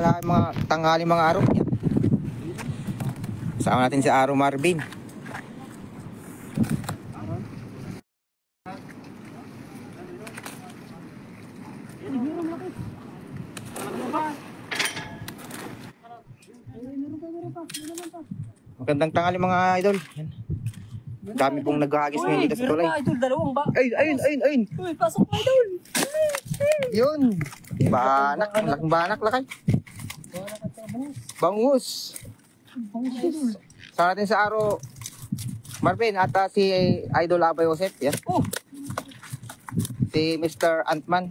mga tanghali mga araw. Kasama natin si Aro Marvin. Magandang tanghali mga idol. Yan. Dami pong naghahagis ngayon dito sa tulay. Idol, dalawang ba? Ayun. Uy, pasok na idol. Yun. Banak, laking banak lakay. Bangus. Sama natin sa Aro Marvin at si Idol Abay Joseph. Yan. Si Mr. Antman.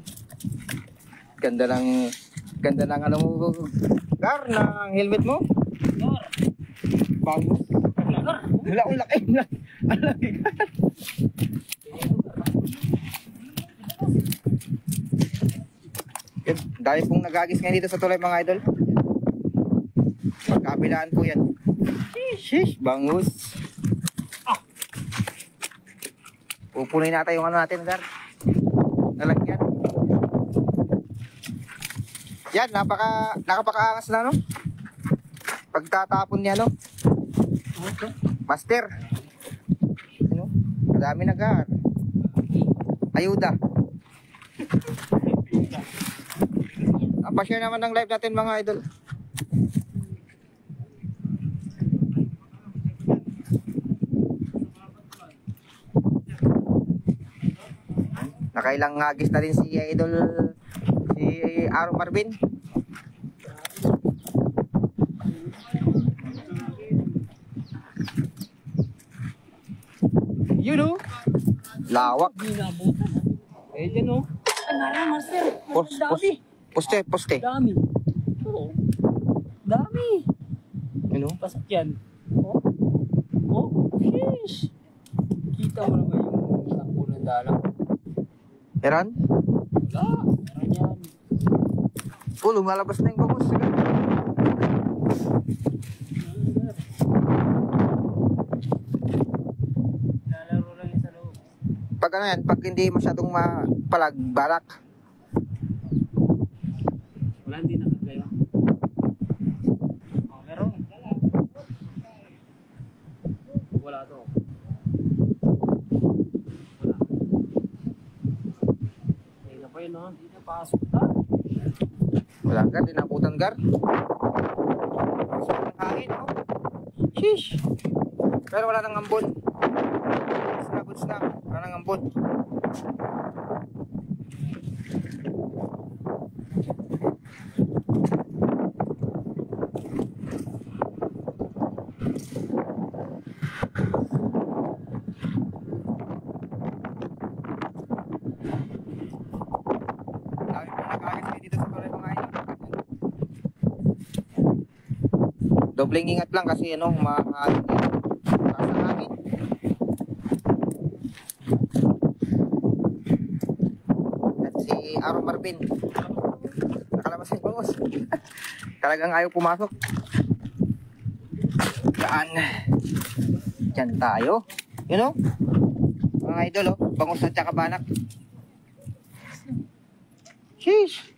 Ganda ng ano mo, Gar, ng helmet mo. Bangus. Wala akong laki. Dahil pong nagagis ngayon dito sa tulay mga idol. Pagkabilaan po yan. Shish, bangus. Pupunin natin yung ano natin, Gar. Nalagyan. Yan, nakapakaangas na, no? Pagtatapon niya, no? Master. Ano? Madami na, Gar. Ayuda. Pa-share naman ng live natin mga idol. Nakailang hagis na rin si idol si Aro Marvin. You know, lawak. Eh dyan o. Ay, master. Dami. Poste. Dami. Oo. Dami. Ano? Pasok yan. Oh, sheesh. Kita mo naman yung takbo ng dalang. Meron? Wala. Meron yan. Lumalabas na yung bangus. Lalaro lang yung sa loob. Pag ano yan, pag hindi masyadong balak. Wala, hindi nakagayo. Meron. Wala to. Hindi na pa yun, no? Hindi na pasok na. Wala, Gar, dinaputan, Gar. Masarap ng hangin, no? Sheesh. Pero wala nang ambon. Goods na. Wala nang ambon. Dobleng ingat lang kasi ano, maaari sa hangin. At si Aro Marvin, nakalabas yung bangus. Talagang ayaw pumasok. Daan. Diyan tayo. You know? Mga idol, bangus at saka banak. Sheesh.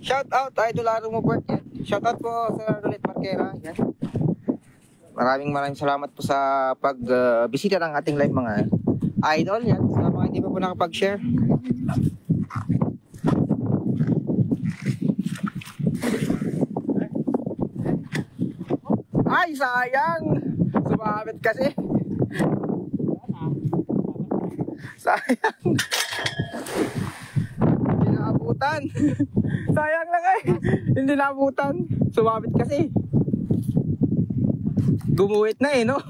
Shout out Idol Aro Mubert. Shout out po sa Rolet Marquera. Yan. Maraming salamat po sa pagbisita ng ating live mga idol. Yan. Sa mga hindi pa po nakapag-share. Ay, sayang! Sumabit kasi. Sayang. Hindi naabutan. Sayang lang ay. Hindi naabutan. Sumabit kasi. Gumuhit na eh, no?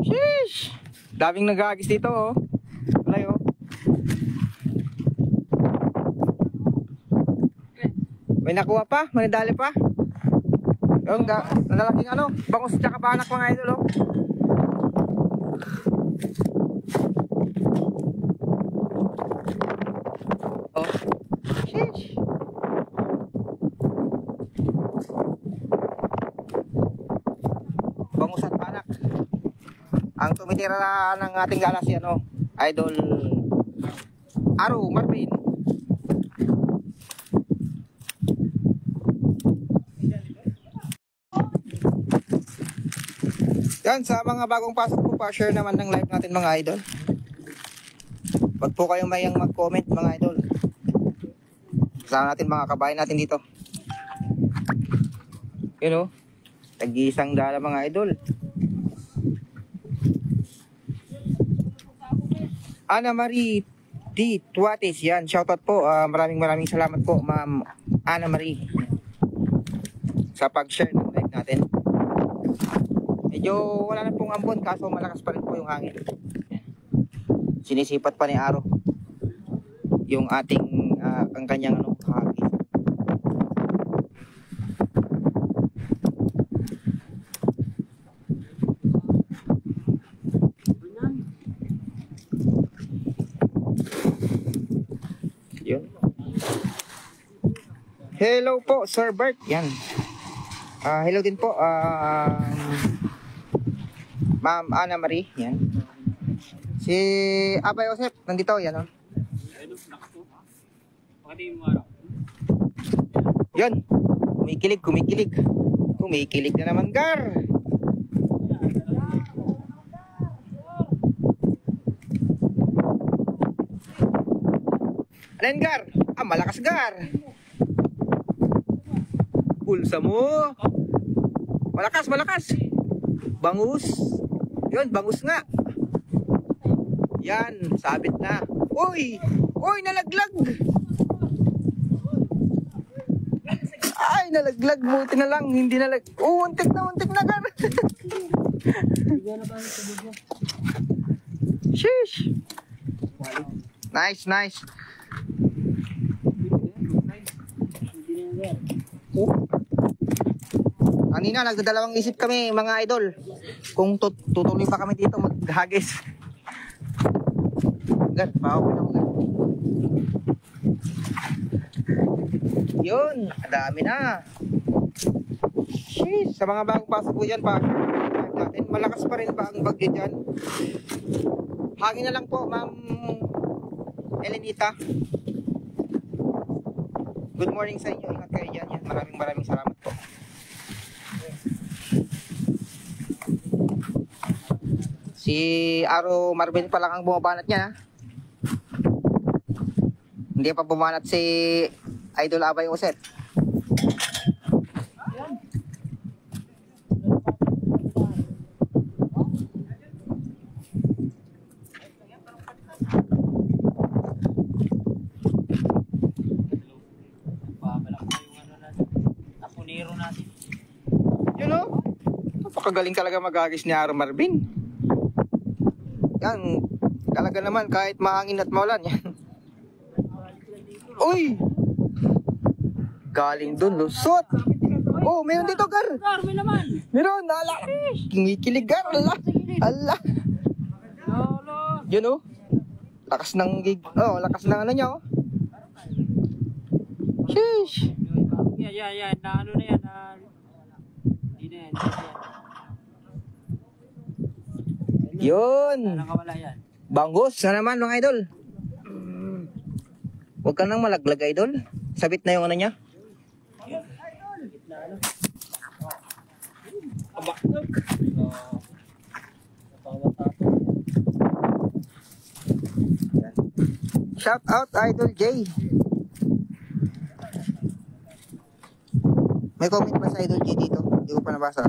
Sheesh! Daming nag-aagis dito, oh. Walay, oh. May nakuha pa? May nadali pa? Yung nalalaking ano, bangus tsaka banak mga idol, oh. Oh. Sheesh. tumitira na ng ating gala si ano, Idol Aro Marvin. Yan, sa mga bagong pasok po, pa-share naman ng live natin mga idol. Wag po kayong mayang mag-comment mga idol. Kasama natin mga kabayan natin dito. Yun o, tag-iisang dala mga idol. Ana Marie D. Tuates, yan, shoutout po. Maraming salamat po Ma'am Ana Marie sa pag-share ng live natin. Medyo wala na pong ambon, kaso malakas pa rin po yung hangin. Sinisipat pa ni Aro yung ating ang kanyang ano, hagis. Yun. Hello po Sir Bert, yan. Hello din po Ma'am Ana Marie, yan. Si Abay Joseph, nandito, yan o. Yan, kumikilig. Kumikilig na naman, Gar. Ano yan, Gar? Malakas, Gar. Pulsa mo. Malakas. Bangus. Yun, bangus nga. Yan, sabit na. Uy, nalaglag. Ay, nalaglag. Buti na lang, hindi nalag. Untik na gan. Sheesh. Nice. Kanina nagdadalawang isip kami mga idol kung tutuloy pa kami dito maghagis. Gan, pauwi na ako. Yun, dami na. Sheesh, sa mga bagong pasok po dyan pa natin, malakas pa rin ba ang bagyo dyan? Hangin na lang po Ma'am Elenita. Good morning sa inyo, ingat kayo dyan. Yan. Maraming salamat po. Si Aro Marvin pa lang ang bumabanat niya. Hindi pa bumanat si Idol Abay Joseph. Yun o, napakagaling talaga mag-agis ni Aro Marvin. Yan, talaga naman kahit mahangin at maulan yan. Uy! Galing dun, lusot! Oh, meron dito, Gar! May naman! Meron, ala! Kinikilig, Gar! Ala! Yun oh! Lakas ng lakas ng ano niya oh! Sheesh! Yan, na ano na yan, hindi na yan. Yun! Nakawala yan. Bangus na naman mga idol. Huwag ka nang malaglag idol. Sabit na yung ano niya. Shout out Idol J. May comment ba sa Idol J dito? Hindi ko pa nabasa.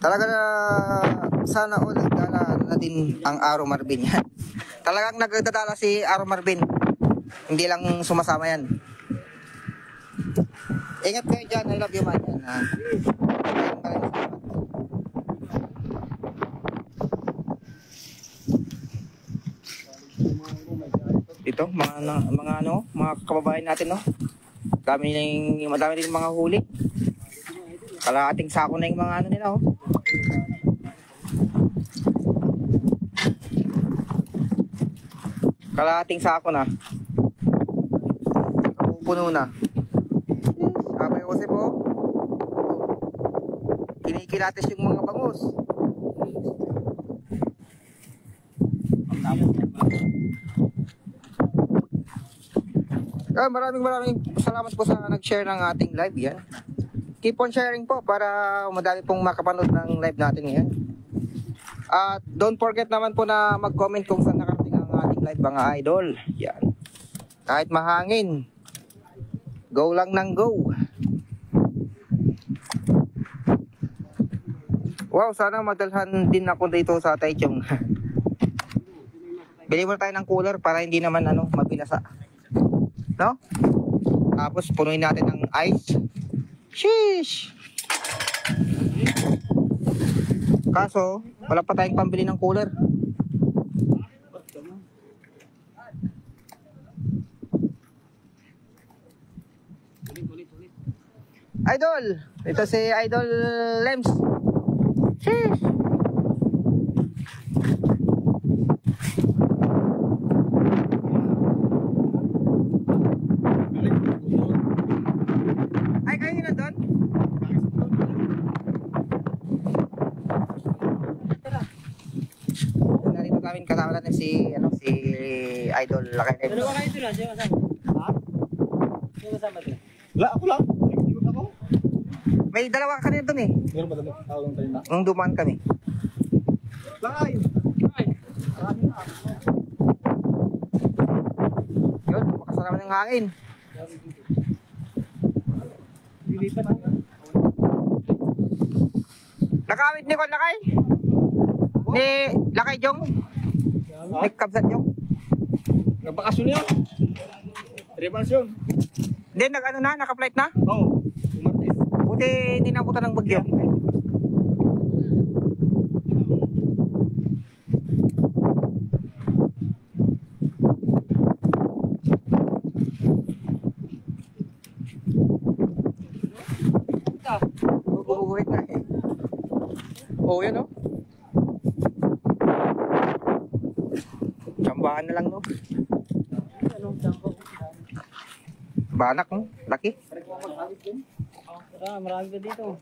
Talaga na sana ulit na din ang Aro Marvin yan. Talagang nagdadala si Aro Marvin. Hindi lang sumasama yan. Ingat kayo dyan. I love you man. Ito, mga kababayan natin, no? Madami din mga huli. Kalahating sako na yung mga ano nila, oh. Kalahating sako na. Puno na. Abay Joseph, oh. kilates yung mga bangus. Maraming salamat po sa nag-share ng ating live yan. Keep on sharing po para madami pong makapanood ng live natin ngayon. At don't forget naman po na mag-comment kung saan nakarating ang ating live mga idol. Yan. Kahit mahangin, go lang ng go. Wow, sana madalhan din ako dito sa Taichung. Bili mo tayo ng cooler para hindi naman mabinasa. No? Tapos punuin natin ng ice. Sheesh! Kaso, wala pa tayong pambili ng cooler. Idol! Ito si Idol Lems. Sheesh! Ay, kayo na doon? Narito kami kasama natin si Idol Lakay. Dalawa kayo doon, sino kasama? Ha? Sino kasama doon? Wala, ako lang. Nag-iwan ako. May dalawa kanina doon eh. Meron ba doon? Tawag tayo na. Nung dumaan kami. Lakay! Ay! Yun, makasalaman ng hangin. Lilipat. Nakamit ni Kwan Lakay? Ni Lakay Jong? Ni Kabsat Jong? Nagbakasyon yun. Repansyon. Hindi, naka-flight na? Oo. Umatis. Buti hindi nabutan ng bagyo. Bubuhuit na eh. Oo, yan o. Tsambahan na lang no. Banak mo, laki. Marami ka dito.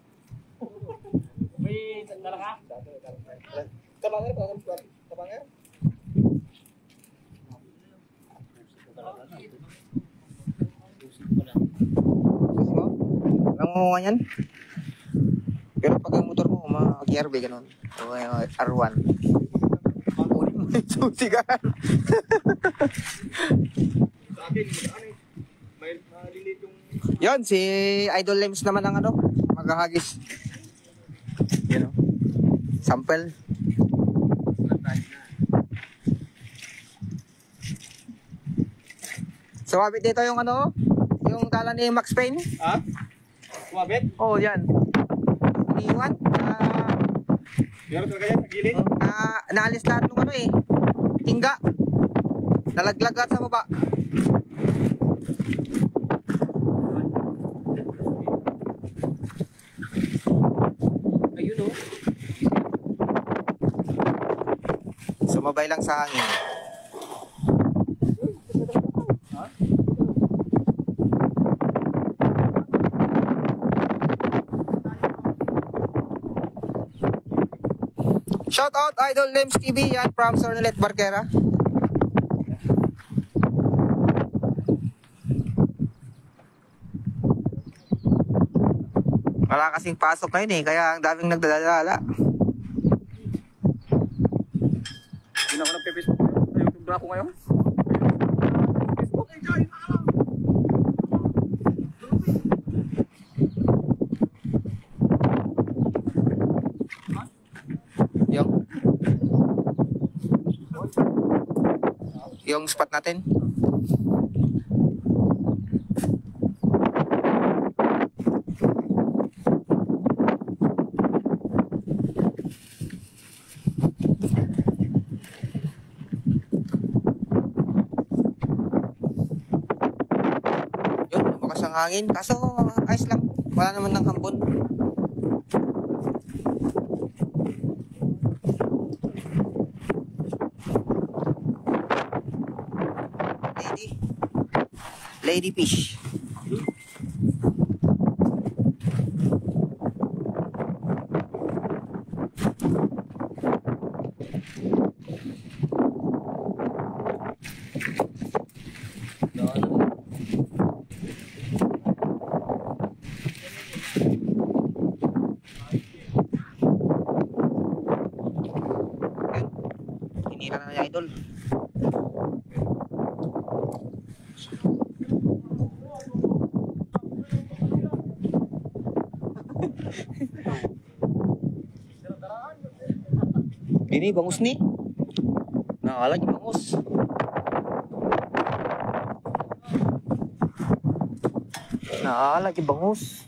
May nalaka? Tabanger. Tabanger. Susi mo? Nangunga yan? Pero pag yung motor mo, mag-RB ganun. O R1. Kunin mo yung susi ka. Sa akin, may malilit yung... Yun, si Idol Lems naman ang maghahagis. Yun o. Sample. Sumabit dito yung yung tala ni Max Payne. Ha? Kumabit? Oh, yan. Iniwan. Meron talaga yan, sa gilid. Naalis lahat ng tingga. Nalaglag lahat sa baba. Ayun o. Sumabay lang sa hangin. Shout out Idol Lems TV yan from Sornelet Barquera. Wala kasing pasok ngayon kaya ang daming nagdadala. Hindi na ako nagpe-Facebook. YouTube na ako ngayon. Facebook, enjoy! Yung spot natin. Yun, bukas ang hangin. Kaso ayos lang. Wala naman ng hambon. Lady fish. Tinira na niya, idol. Ini bangus nih. Nah, lagi bangus. Nah, lagi bangus.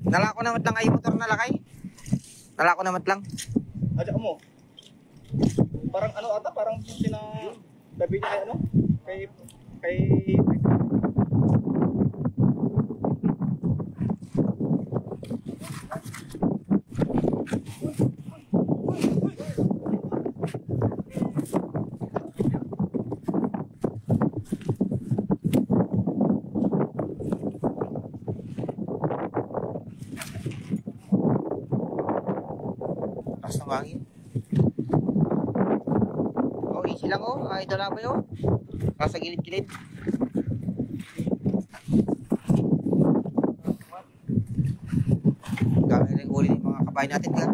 Nalako naman lang ay motor na lakay. Nalako naman lang. Adya mo. Parang ano ata, parang tabi niya kay ano? Kay Lakas ng hangin. Oh, easy lang oh. Idol labay oh. Nasa gilid-gilid. Dami rin huli ng mga kabayan natin ka.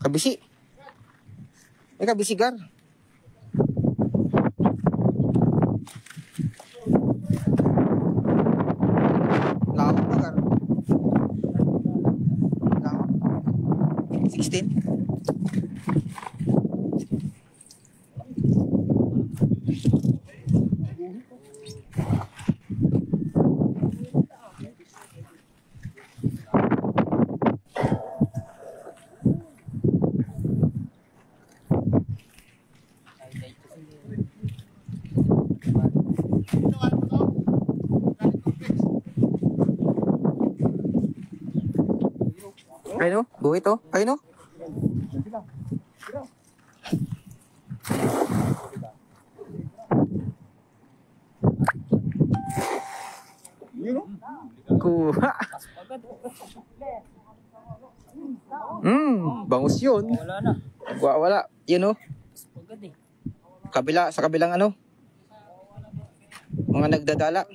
Kabisi. May kabisigar. Lawak na gar. Lawak. 16. Ayun o, buhit o. Ayun o. Kuha. Bangus yun. Wala na. Wala. Yun o. Pagod eh. Sa kabilang ano. Mga nagdadala.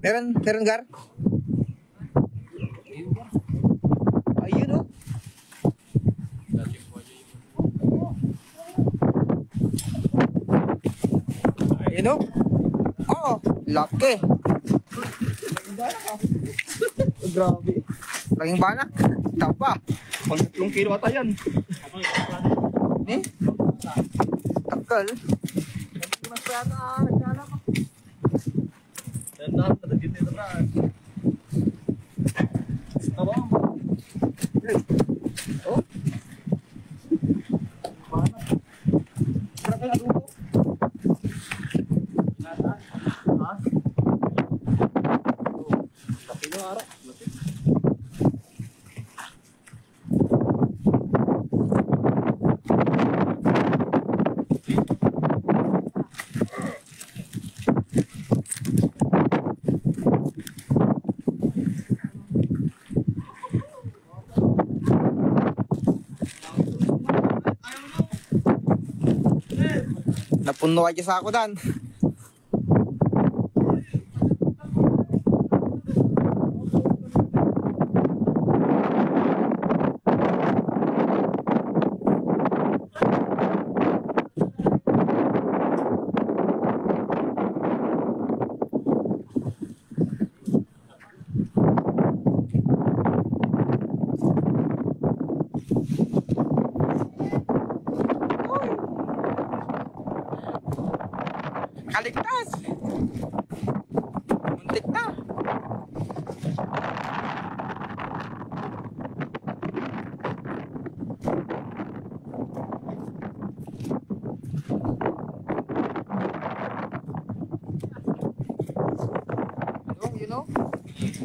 Meron gar? Ayun o. Ayun o. Oh, laki. grabe. Laging banak. Tapa. Pang 3 kilo ata yan. Eh? Takal. Yan na, natagit nito na. Tama mo. Oh. Parang kang adubo. Ha? Laki ng araw. Napuno aja sa ako dan.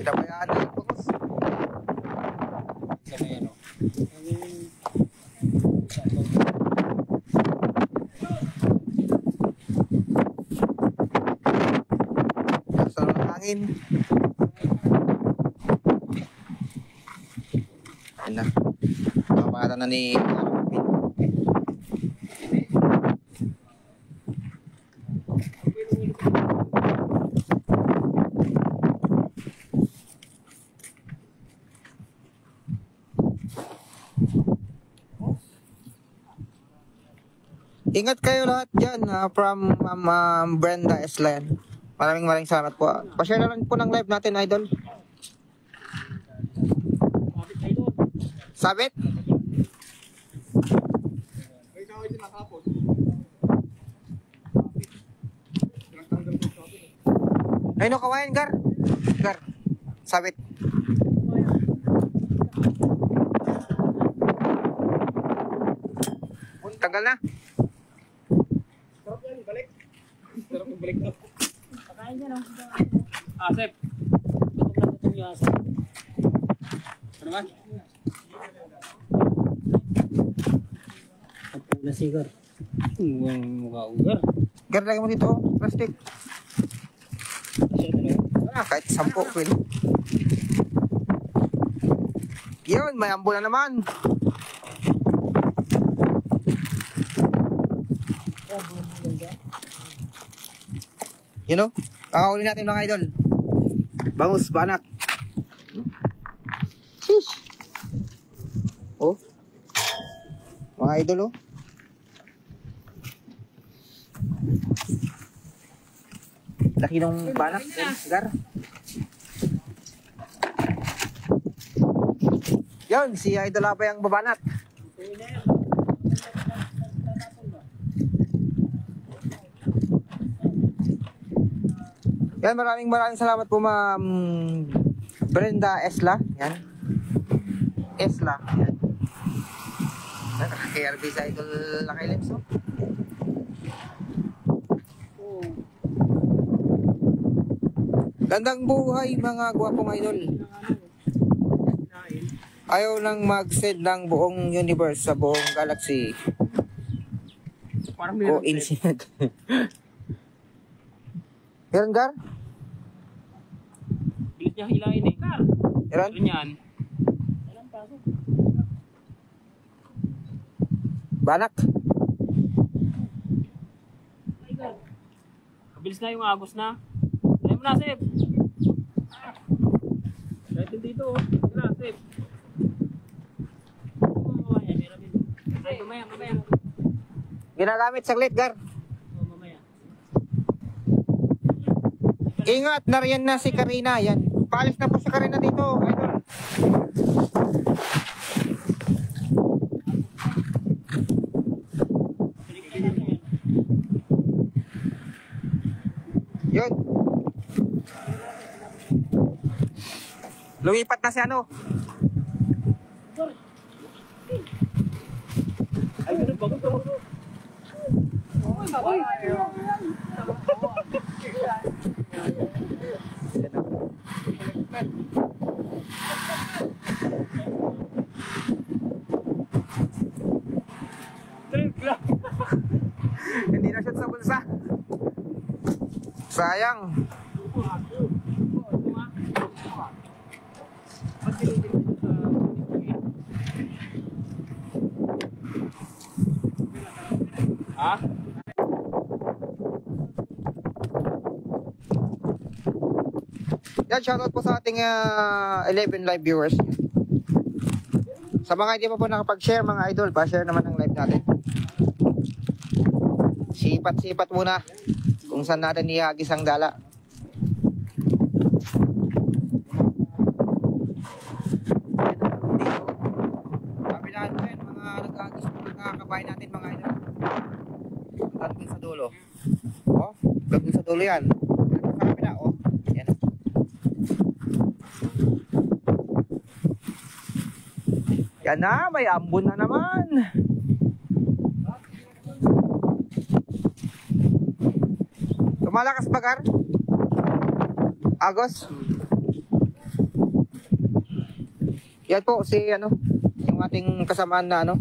Sinabayaan na yung focus. Sa may ano. Sa hangin. Ayun na. Kapagatan na ni Ingat kayo lahat dyan from Brenda Eslan. Maraming salamat po. Pa-share na lang po ng live natin, idol. Sabit? May kaway din nakapos. Ay no, kawain, Gar. Gar. Sabit. Tanggal na. Sarap yan, balik. Sarap yung balik na. Pakain niya lang. Asep. Gutom yung asep. Ano ba? Pagpula sigar. Ang mukha ugar. Gar, lagay mo dito. Plastic. Kahit 10 pwede. Yun, may ambo na naman. You know, kakahuli natin mga idol. Bangus, banak. Sheesh. Oh. Mga idol, oh. Laki nung banak, Gar. Yun, si Idol Abay ang babanat. Yan, maraming salamat po Ma'am Brenda Esla. Yan. Esla. Yan. KRB sa Idol Lakay Lips, oh. Gandang buhay mga gwapong idol. Ayaw lang mag-send ng buong universe sa buong galaxy. Parang O incident. Meron, Gar? Bilis niya hilahin eh. Meron? Meron yan. Banak? Mabilis na yung agos na. Dahil mo na, Sep. Dahil dito, oh. Dahil na, Sep. Mamaya, meron din. Ay, mamaya. Ginagamit saglit, Gar. Oh, mamaya. Ingat, nariyan na si Karina. Yan. Paalis na po si Karina dito, idol. Yun. Lumipat na si ano. Ay, ganun, bago to. Hindi na siya sa bulsa. Sayang. Ha? Yan, shoutout po sa ating 11 live viewers. Sa mga hindi pa po nakapag-share mga idol, pa-share naman ang live natin. Sipat-sipat muna kung saan natin ihagis ang dala. Dito. Kapilaan ko yan, mga nag-agis po nakakabahay natin mga idol. Doon sa dulo. Oh, doon sa dulo yan. Sa kapila, oh. Yan. Yan na, may ambon na naman. Tumalakas ba, Gar? Agos? Yan po si ano, yung ating kasamaan na ano.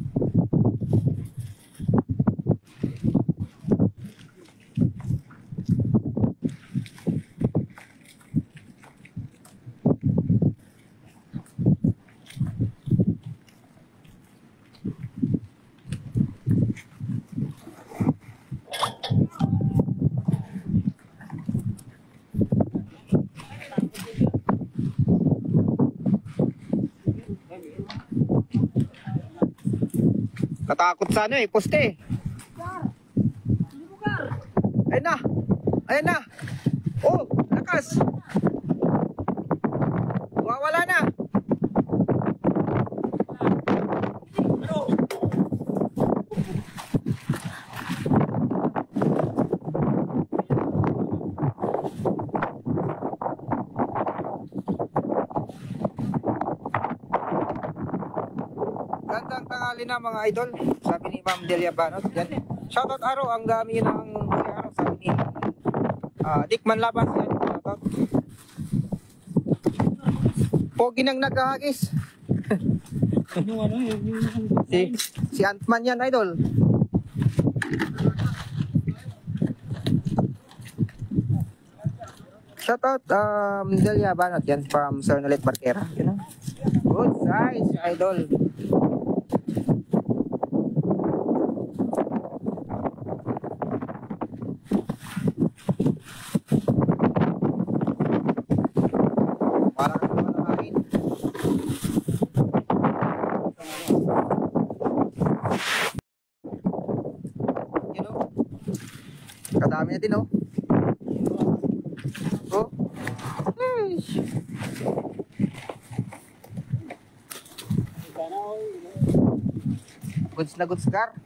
Natakot sa ano eh, poste. Ayun na. Ayun na. Oh, lakas. Wawala na. Gandang tanghali na mga idol. Sabi ni Ma'am Delia Banot. Yan. Shoutout Aro. Ang dami yun ng Aro. Sabi ni Dickman Labas. Yan. Shoutout. Pogi nang naghahagis. Si Antman yan idol. Shoutout Delia Banot. Yan from Sir Nolet Barquera. You know? Good size idol. Parang naman ang hangin. You know? Kadami na din oh. Oh. Eish. Goods na goods car.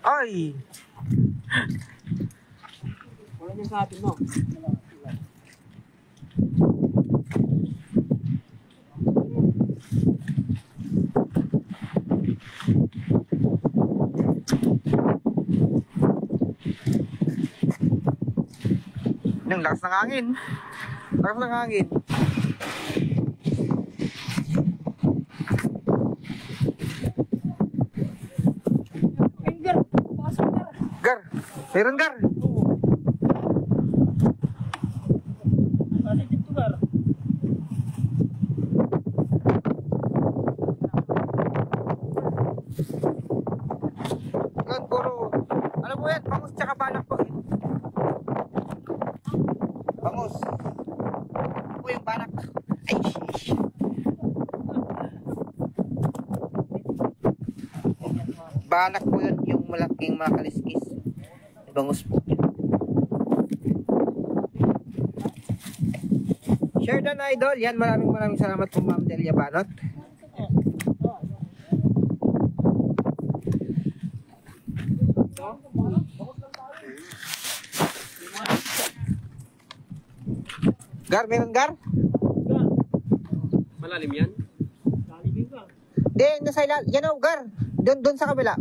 Ay! Wala niya sa atin mo. Yung lakas ng hangin. Lakas ng hangin. Gar! Meron gar! Yan, puro. Ano po yan? Bangus tsaka banak po. Bangus. Ano po yung banak? Ay, shish. Banak po yun, yung malaking mga kaliskis. Bangus po. Share done idol. Yan, maraming salamat po Ma'am Delia Banot. Gar, meron gar? Malalim yan? Malalim ba? Hindi, nasa ilalim. Yan o, gar. Doon sa kabila.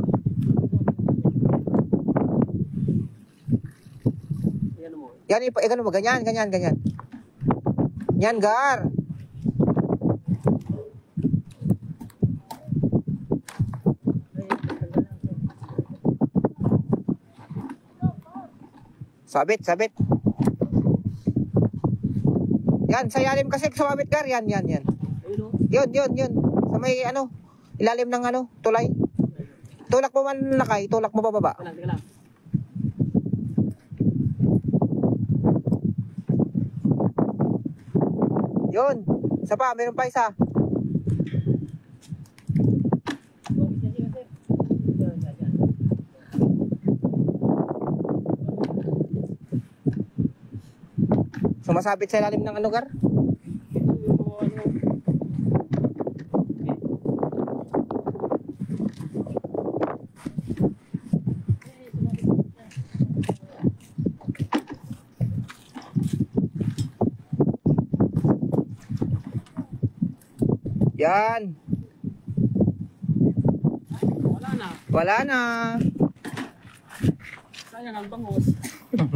Yan mo. Yan, ganun mo. Ganyan. Yan, gar. Sabit. Yan, sa ilalim kasi sumabit gar. Yan. Yun. Sa may ilalim ng tulay. Tulak mo man lakay, tulak mo bababa. Teka lang. Yun. Isa pa, meron pa isa. Sumasabit sa ilalim ng gar? Yan. Wala na. Sayang ang bangos. Yan,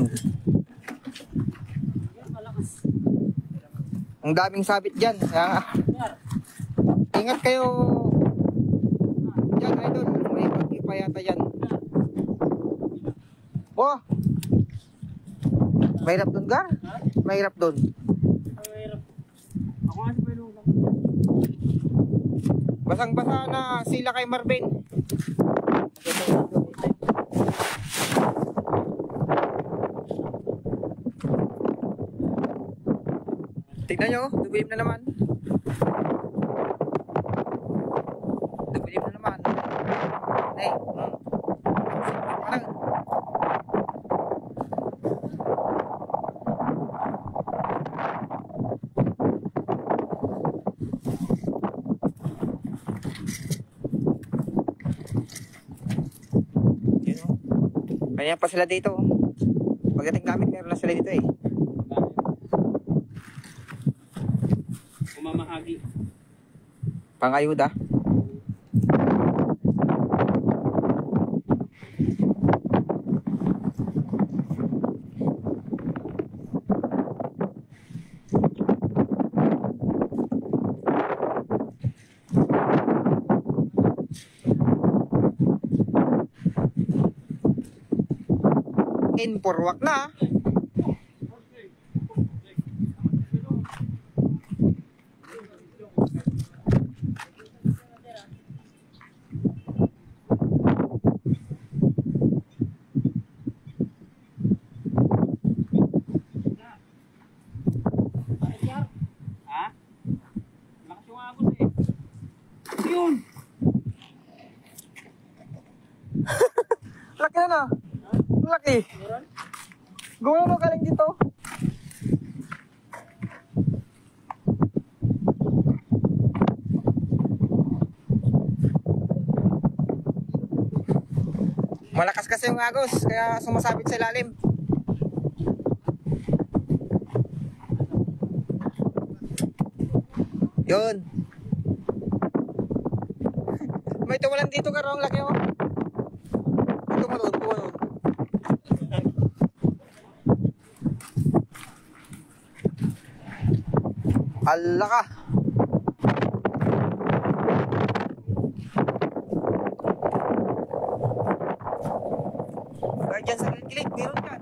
malakas. Ang daming sabit dyan. Kaya, ingat kayo. Dyan, idol. May pagkipa yata dyan. Oh! Mahirap dun, Gar? Mahirap dun. Mahirap. Ako nga si Pwelo lang. Basang-basa na sila kay Marvin. Tignan nyo, dumilim na naman. Dumilim na naman. Hey, parang... Yun o. Kanya pa sila dito. Pagdating namin, meron na sila dito eh. Umamahagi. Pangayuda. In porwak na. Ha? Lakas yung agos eh. Yun! Laki na na. Laki. Gawin mo galing dito. Malakas kasi yung agos, kaya sumasabit sa ilalim. Yun. May tumalan dito ka raw, laki oh. Tumalon, tumalon. Ala ka. Kahit dyan sa gilid-gilid, meron ka.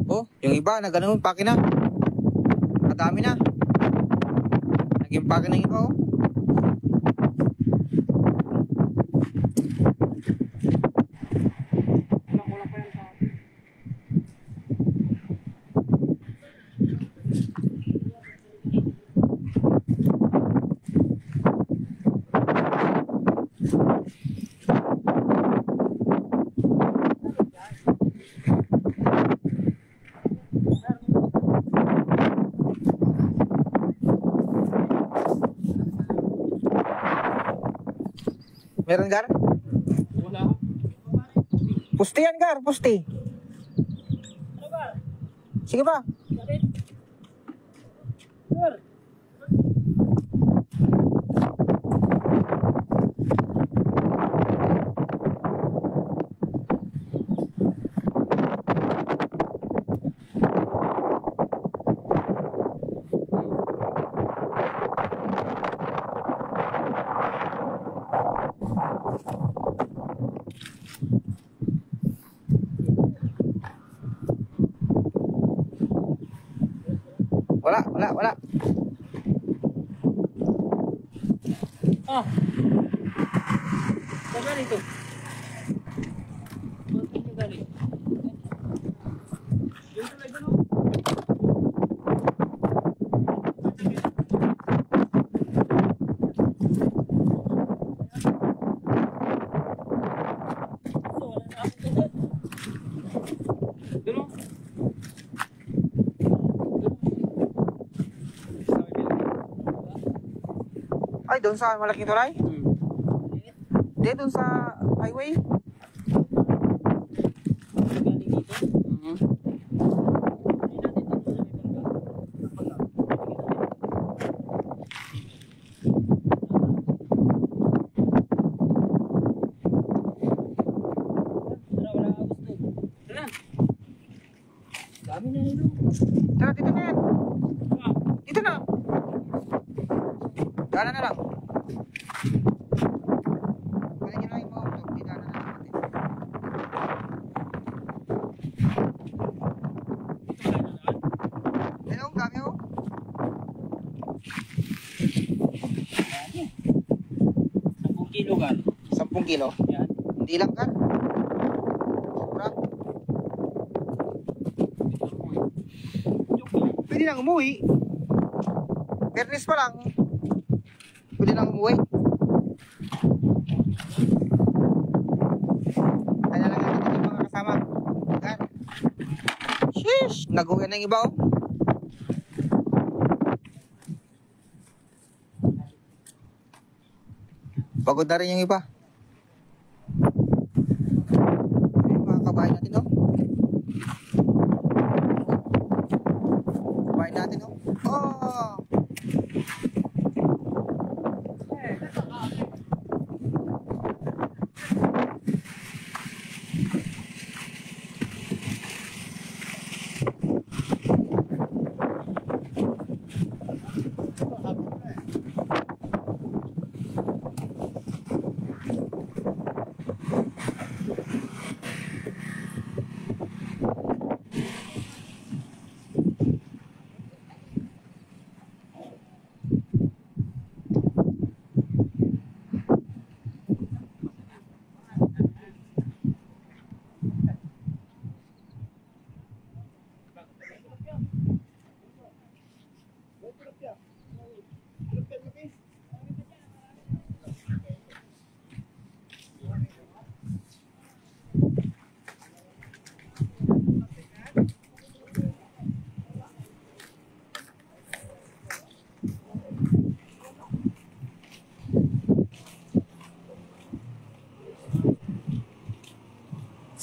Oh, yung iba na ganun, pake na. Madami na. Naging pake na yung iba, oh. Kulang-kulang pa yan sa atin. Meron, Gar? Wala. Pusti yan, Gar, pusti. Ano ba? Sige ba? Sakit? Sir! Wala. Ah! Saan galing ito? Saan yung galing? Yung tulay doon oh. Doon oh. Ay, doon sa malaking tulay? Hindi, doon sa highway. Galing dito. Mhm. Dami na nito. Tara, dito na yan. Dito na. Daanan na lang. Kaya nyo lang yung mga motor. Daanan na lang natin. Hello, kami ako. Dami. 10 kilo gan. 10 kilo. Yan. Hindi lang ka. Sobra. Pwede lang umuwi. Fairness pa lang. Pwede lang umuwi. Kaya lang natin yung mga kasama. Yan. Sheesh! Nag-uwi na yung iba, oh. Pagod na rin yung iba. Ayun, mga kabahay natin, oh. Kabahay natin, oh. Oh!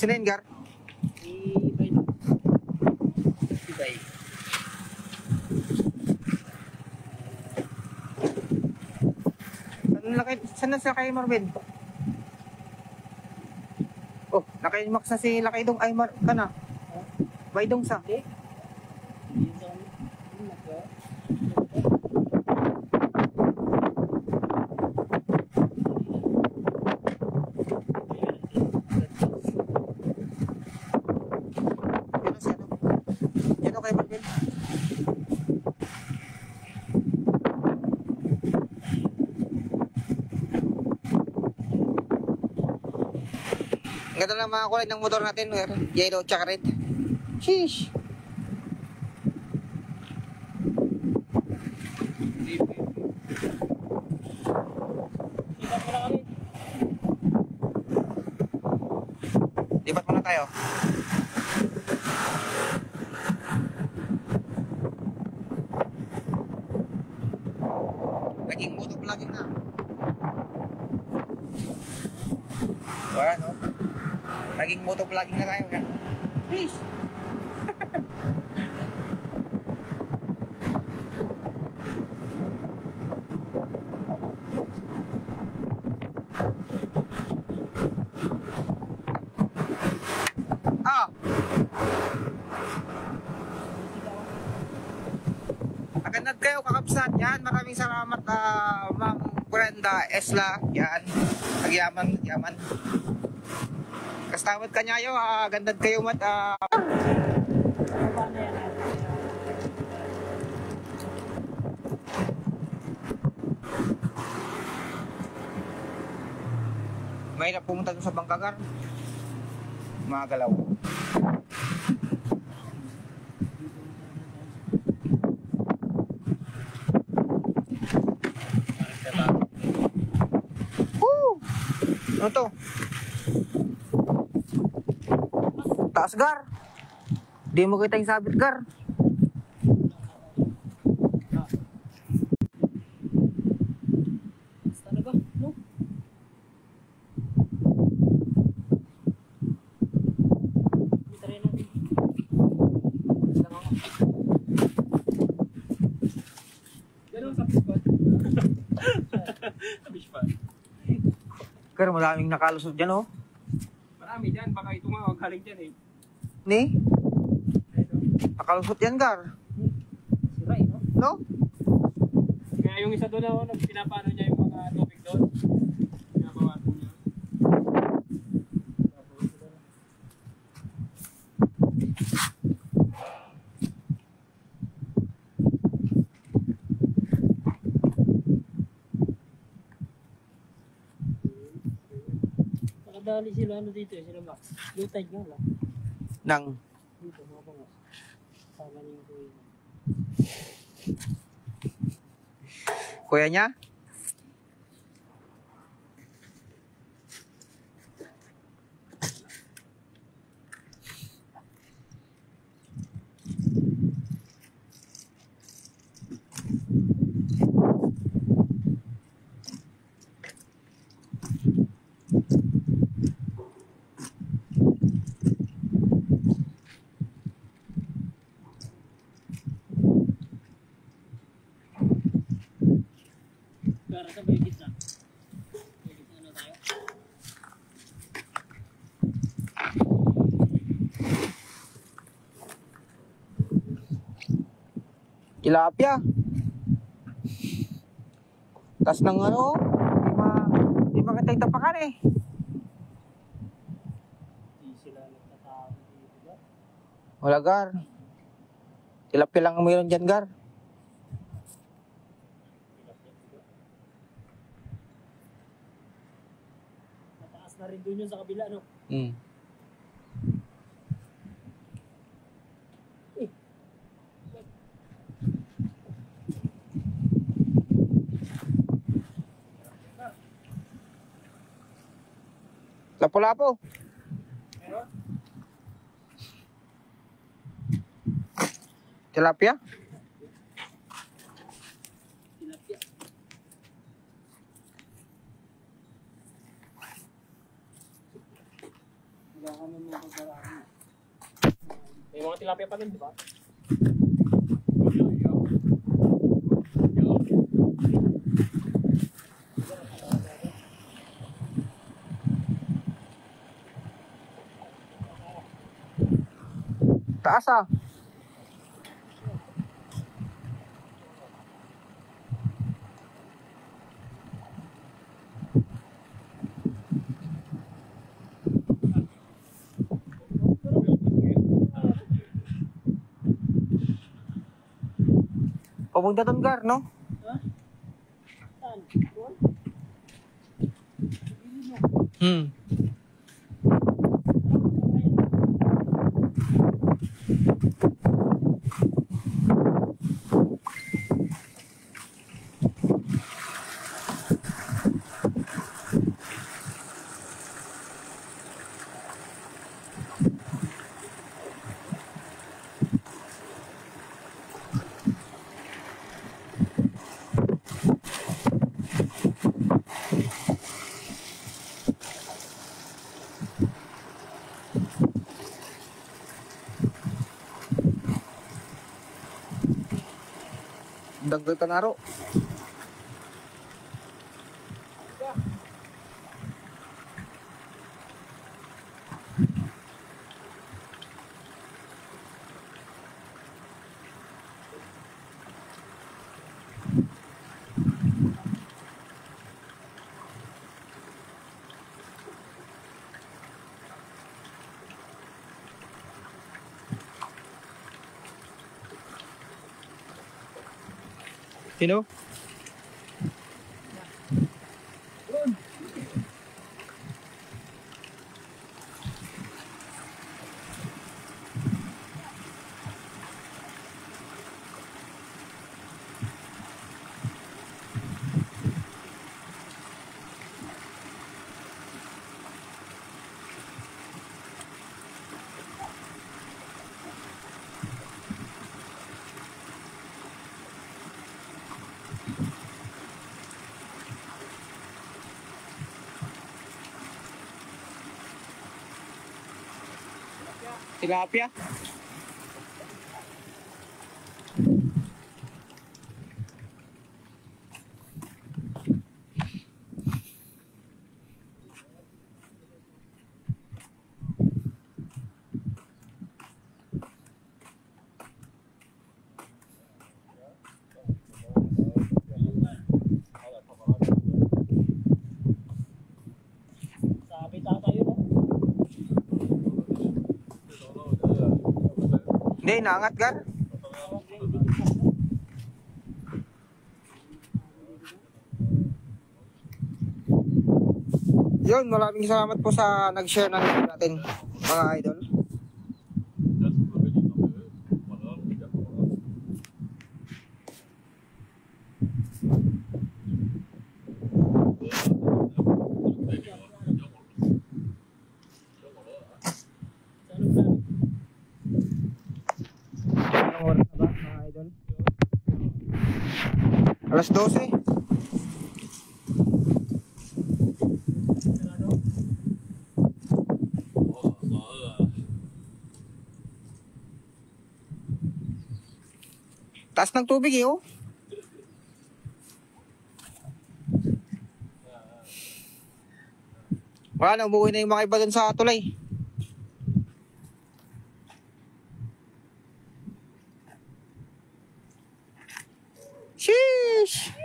Sino yun, Gar? Ibay. Ibay. Saan na sila kay Marvin? Oh, nakaimax na si Lakaydong Aymar ka na. Baydong sa. Hindi. Hindi sa ano. Yan o si ano. Yan o kay Marvin. Ang ganda lang mga kulay ng motor natin. Yellow tsaka red. Sheesh. Lipat muna tayo. Naging motovlogging na. So, ayan, oh. Naging motovlogging na tayo. Yan. Please. Ah. Magandang kayo kakapsat. Yan, maraming salamat Ma'am Brenda Esla. Yan. Nagyaman, yaman. Kastawad kanyayo, gandad kayo mat. Mahirap pumunta doon sa Bangkagar. Mga galaw. Woo! Ano to? Taas, Gar. Di mo kita yung sabit, Gar. Basta na ba? No? Gar, maraming nakalusot dyan, oh. Marami dyan, baka ito nga, galing dyan eh. Ni? Nakalusot yan, Gar. Sira eh, no? No? Kaya yung isa doon ako, pinapano niya yung mga tubig doon. Pinabawa po niya. Nakadali sila ano dito eh, sila Max. Low tide nga lang. Nang. Dito, mga pangas. Sama niyo yung kuya. Kuya niya? Para sa may gitna. May gitna na tayo. Tilapia. Tas ng ano, di makita yung tapakan eh. Hindi sila nagtatawag dito ba? Wala, Gar. Tilapia lang ang mayroon dyan, Gar. Mataas na rin doon yun sa kabila, no? Hmm. Lapu-lapu. Meron? Tilapia. Tilapia. Wala kami mga pagkaraan. May mga tilapia pa din, di ba? Taas ah. Papunta doon, Gar, no? Ha? Saan? Doon? Hmm. Dagdag tanaro. Sino? Tilapia. Hindi, naangat gar. Yun, maraming salamat po sa nag-share ng video natin, mga idol. Anong oras na ba, mga idol? Alas 12. Taas ng tubig eh, oh. Wala na, umuwi na yung mga iba dun sa tulay. Sheesh!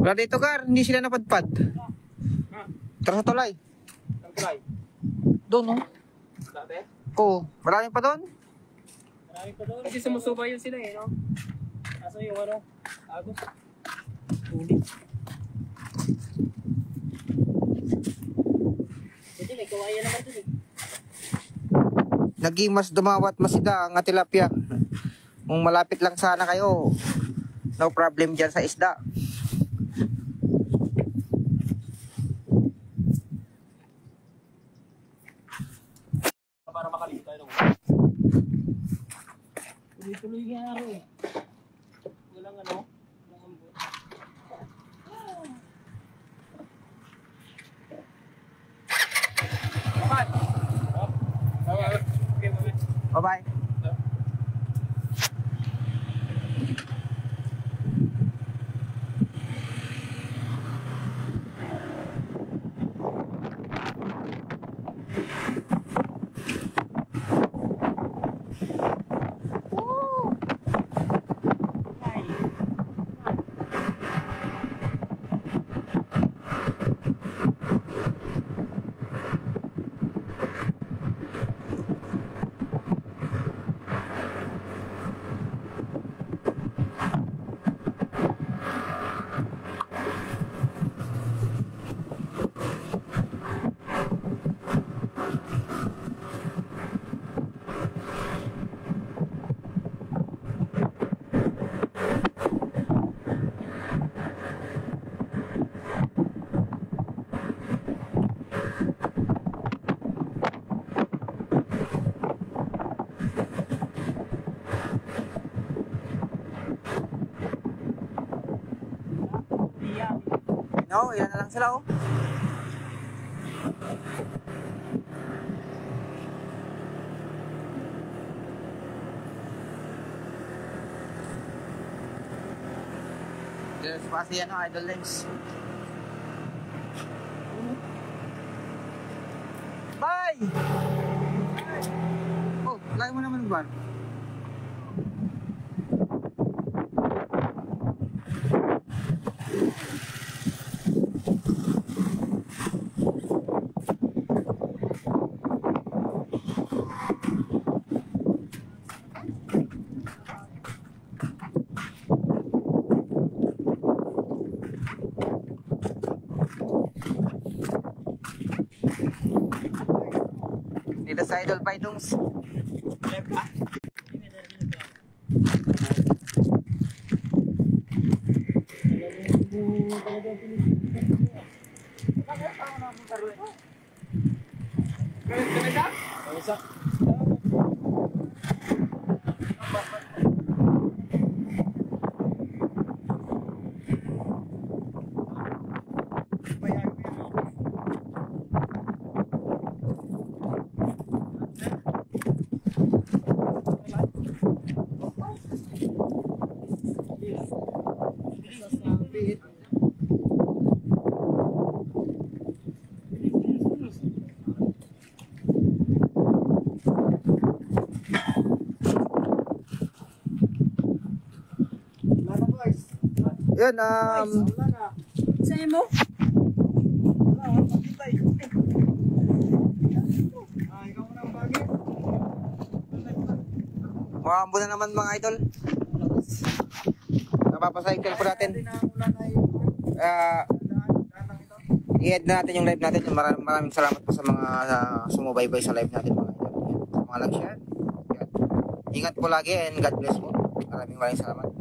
Wala dito, Gar. Hindi sila napadpad. Tara sa tulay. Ang tulay. Doon, oh. Dati? Oo. Marami pa doon. Marami pa doon. Kasi sumusubay yun sila eh, no? Kaso yung ano, agos. Huli. Hindi, may kawaya naman dun eh. Naging mas dumawat masida ang tilapia. Kung malapit lang sana kayo, no problem dyan sa isda. Para makalimutan tayo ng Tuloy-tuloy yung araw eh. Walang ano, walang ambon. Okay, bye. Bye-bye. No, yan na lang sila, oh. There's pa si ano, Idol Lens. Bye! Oh, lagi mo naman ng bar. Dito sa Idol Paidungs. Yun, Wala na. Sa'yo mo? Wala, wala makita eh. Ikaw mo na ang bagay. makambo na naman mga idol. Napapacycle po natin. I-end na natin yung live natin. Maraming salamat po sa mga sumubaybay sa live natin mga idol. Sa mga nag-share. Ingat po lagi and God bless po. Maraming salamat.